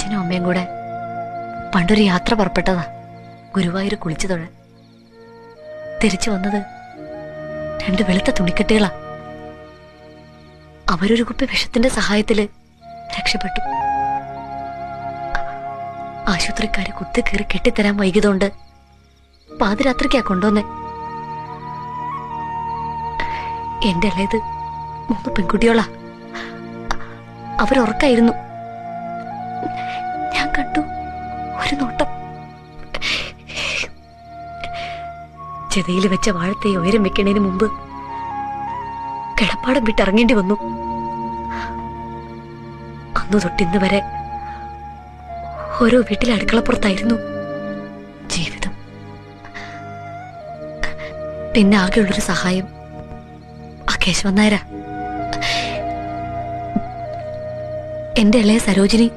അച്ഛനും അമ്മയും കൂടെ പണ്ടൊരു യാത്ര പുറപ്പെട്ടതാ, ഗുരുവായൂർ കുളിച്ചു തൊഴാൻ. തിരിച്ചു വന്നത് 2 വെളുത്ത തുണിക്കെട്ടുകളാ. അവരൊരു കുപ്പി വിഷത്തിന്റെ സഹായത്തില് രക്ഷപ്പെട്ടു. ആശുപത്രിക്കാര് കുത്തിക്കേറി കെട്ടിത്തരാൻ വൈകിയതുകൊണ്ട് പാതിരാത്രിക്കാ കൊണ്ടുവന്നേ. എന്റെ ഇളയത് 3 പെൺകുട്ടിയോളാ. അവരുറക്കായിരുന്നു. ഞാൻ കണ്ടു ഒരു നോട്ടം. ചെതയിൽ വെച്ച വാഴത്തെ ഉയരം വെക്കണതിന് മുമ്പ് കിടപ്പാടം വിട്ടിറങ്ങേണ്ടി വന്നു. അന്നു തൊട്ടിന്ന് വരെ ഓരോ വീട്ടിലെ അടുക്കളപ്പുറത്തായിരുന്നു ജീവിതം. പിന്നെ ആകെയുള്ളൊരു സഹായം ആ കേശവൻ നായരാ. എന്റെ ഇളയ സരോജിനി